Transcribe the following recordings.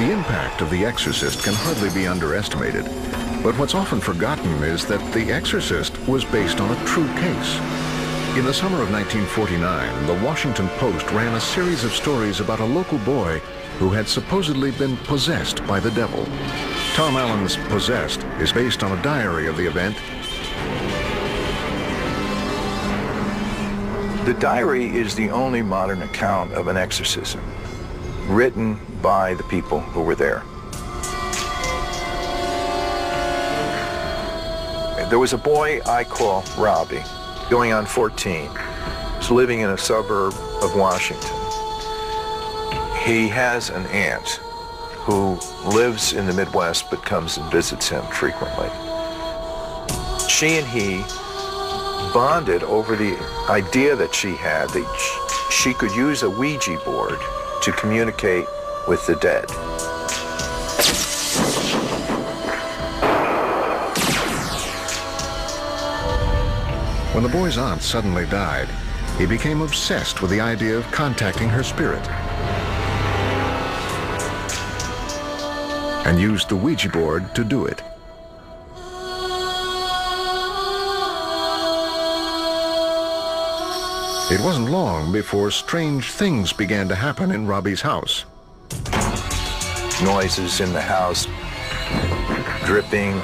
The impact of The Exorcist can hardly be underestimated, but what's often forgotten is that The Exorcist was based on a true case. In the summer of 1949, the Washington Post ran a series of stories about a local boy who had supposedly been possessed by the devil. Tom Allen's Possessed is based on a diary of the event. The diary is the only modern account of an exorcism written by the people who were there. There was a boy I call Robbie, going on 14. He's living in a suburb of Washington. He has an aunt who lives in the Midwest but comes and visits him frequently. She and he bonded over the idea that she had that she could use a Ouija board to communicate with the dead. When the boy's aunt suddenly died, he became obsessed with the idea of contacting her spirit and used the Ouija board to do it. It wasn't long before strange things began to happen in Robbie's house. Noises in the house, dripping,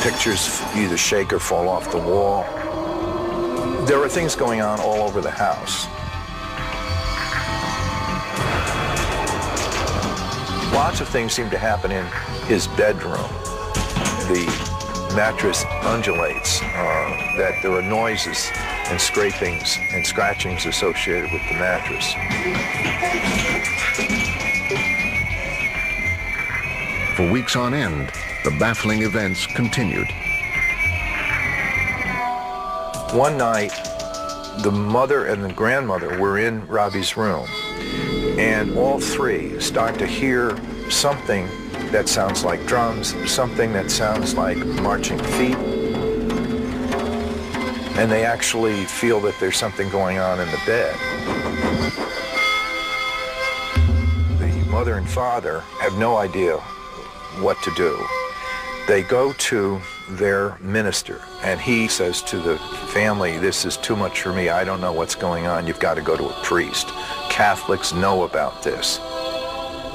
pictures either shake or fall off the wall. There were things going on all over the house. Lots of things seem to happen in his bedroom. The mattress undulates, that there are noises and scrapings and scratchings associated with the mattress. For weeks on end, the baffling events continued. One night, the mother and the grandmother were in Robbie's room, and all three start to hear something that sounds like drums, something that sounds like marching feet, and they actually feel that there's something going on in the bed. The mother and father have no idea what to do. They go to their minister, and he says to the family, "This is too much for me. I don't know what's going on. You've got to go to a priest. Catholics know about this."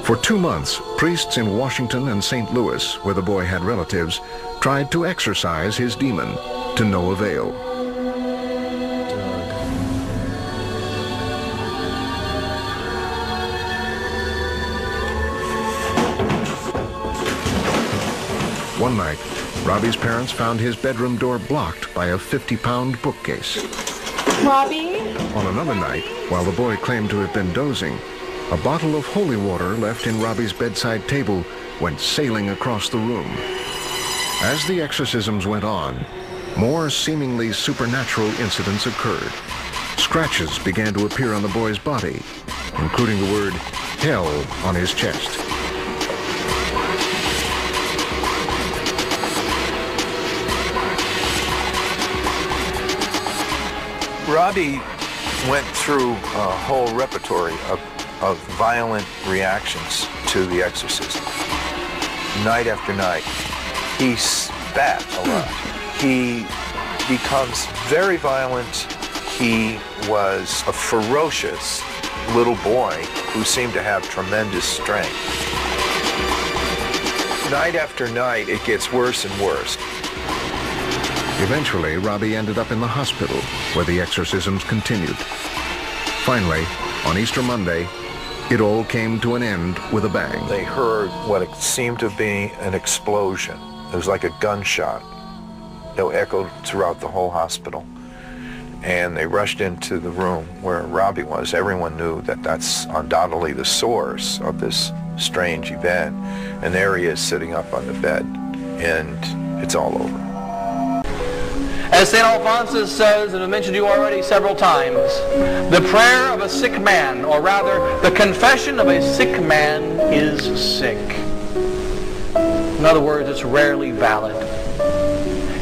For 2 months, priests in Washington and St. Louis, where the boy had relatives, tried to exorcise his demon, to no avail. One night, Robbie's parents found his bedroom door blocked by a 50-pound bookcase. Robbie? On another night, while the boy claimed to have been dozing, a bottle of holy water left in Robbie's bedside table went sailing across the room. As the exorcisms went on, more seemingly supernatural incidents occurred. Scratches began to appear on the boy's body, including the word hell on his chest. Robbie went through a whole repertory of violent reactions to the exorcism. Night after night, he spat a lot. He becomes very violent. He was a ferocious little boy who seemed to have tremendous strength. Night after night, it gets worse and worse. Eventually, Robbie ended up in the hospital, where the exorcisms continued. Finally, on Easter Monday, it all came to an end with a bang. They heard what seemed to be an explosion. It was like a gunshot. It echoed throughout the whole hospital. And they rushed into the room where Robbie was. Everyone knew that that's undoubtedly the source of this strange event. And there he is sitting up on the bed, and it's all over. As St. Alphonsus says, and I mentioned to you already several times, the prayer of a sick man, or rather, the confession of a sick man is sick. In other words, it's rarely valid.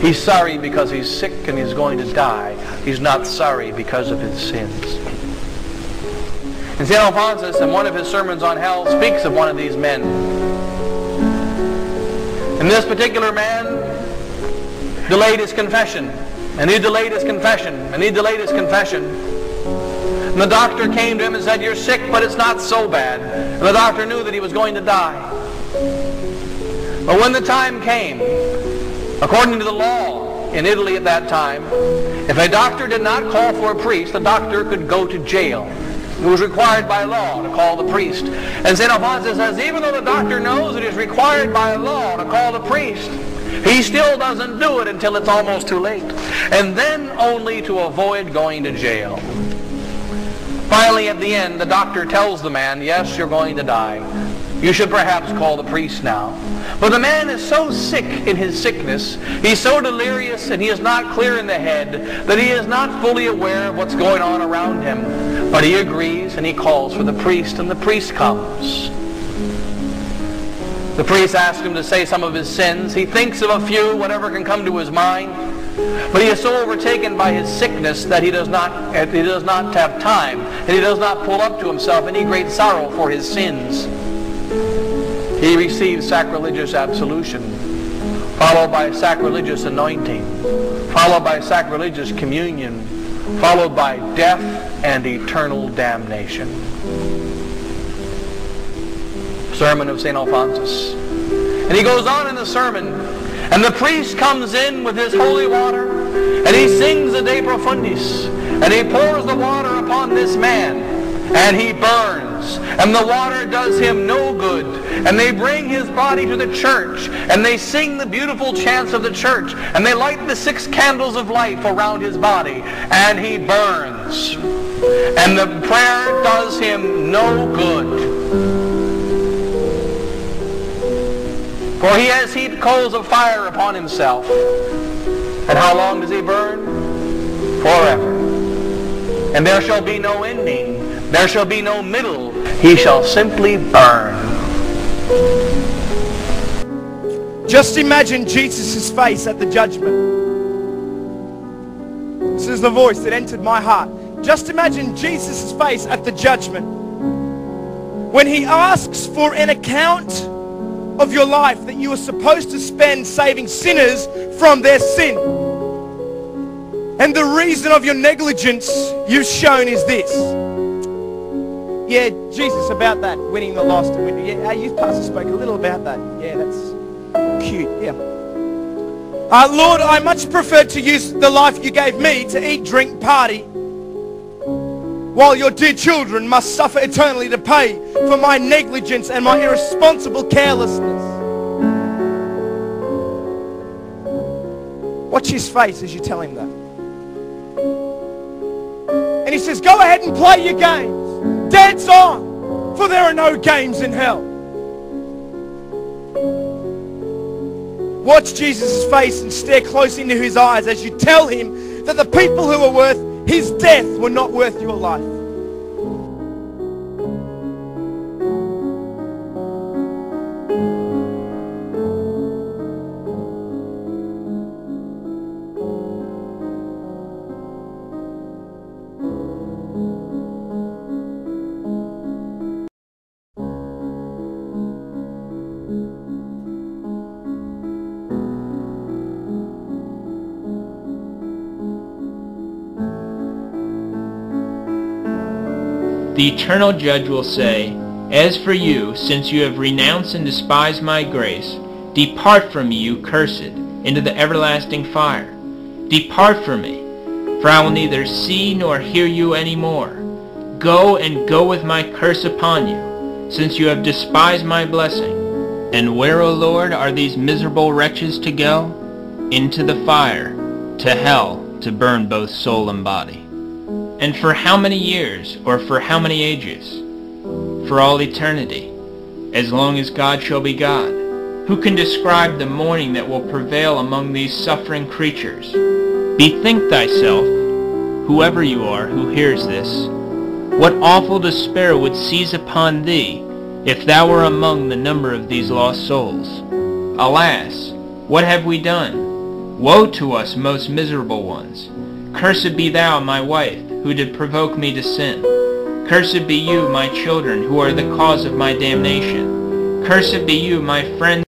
He's sorry because he's sick and he's going to die. He's not sorry because of his sins. And St. Alphonsus, in one of his sermons on hell, speaks of one of these men. And this particular man delayed his confession, and he delayed his confession, and he delayed his confession. And the doctor came to him and said, "You're sick, but it's not so bad." And the doctor knew that he was going to die. But when the time came, according to the law in Italy at that time, if a doctor did not call for a priest, the doctor could go to jail. It was required by law to call the priest. And St. Alphonsus says, even though the doctor knows it is required by law to call the priest, he still doesn't do it until it's almost too late. And then only to avoid going to jail. Finally, at the end, the doctor tells the man, "Yes, you're going to die. You should perhaps call the priest now." But the man is so sick in his sickness, he's so delirious and he is not clear in the head that he is not fully aware of what's going on around him. But he agrees and he calls for the priest, and the priest comes. The priest asks him to say some of his sins. He thinks of a few, whatever can come to his mind. But he is so overtaken by his sickness that he does not have time, and he does not pull up to himself any great sorrow for his sins. He receives sacrilegious absolution, followed by sacrilegious anointing, followed by sacrilegious communion, followed by death and eternal damnation. Sermon of St. Alphonsus. And he goes on in the sermon, and the priest comes in with his holy water, and he sings the De Profundis, and he pours the water upon this man, and he burns, and the water does him no good. And they bring his body to the church, and they sing the beautiful chants of the church, and they light the 6 candles of life around his body, and he burns. And the prayer does him no good. For he has heaped coals of fire upon himself. And how long does he burn? Forever. And there shall be no ending. There shall be no middle. He shall simply burn. Just imagine Jesus' face at the judgment. This is the voice that entered my heart. Just imagine Jesus' face at the judgment, when he asks for an account of your life that you were supposed to spend saving sinners from their sin. And the reason of your negligence you've shown is this. Yeah, Jesus, about that, winning the lost. Yeah, our youth pastor spoke a little about that. Yeah, that's cute, yeah. Lord, I much prefer to use the life you gave me to eat, drink, party, while your dear children must suffer eternally to pay for my negligence and my irresponsible carelessness. Watch his face as you tell him that. And he says, go ahead and play your games. Dance on, for there are no games in hell. Watch Jesus' face and stare close into his eyes as you tell him that the people who are worth his death were not worth your life. The eternal judge will say, As for you, since you have renounced and despised my grace, depart from me, you cursed, into the everlasting fire. Depart from me, for I will neither see nor hear you any more. Go and go with my curse upon you, since you have despised my blessing. And where, O Lord, are these miserable wretches to go? Into the fire, to hell, to burn both soul and body. And for how many years, or for how many ages? For all eternity, as long as God shall be God. Who can describe the mourning that will prevail among these suffering creatures? Bethink thyself, whoever you are who hears this, what awful despair would seize upon thee if thou were among the number of these lost souls. Alas, what have we done? Woe to us, most miserable ones! Cursed be thou, my wife, who did provoke me to sin. Cursed be you, my children, who are the cause of my damnation. Cursed be you, my friends,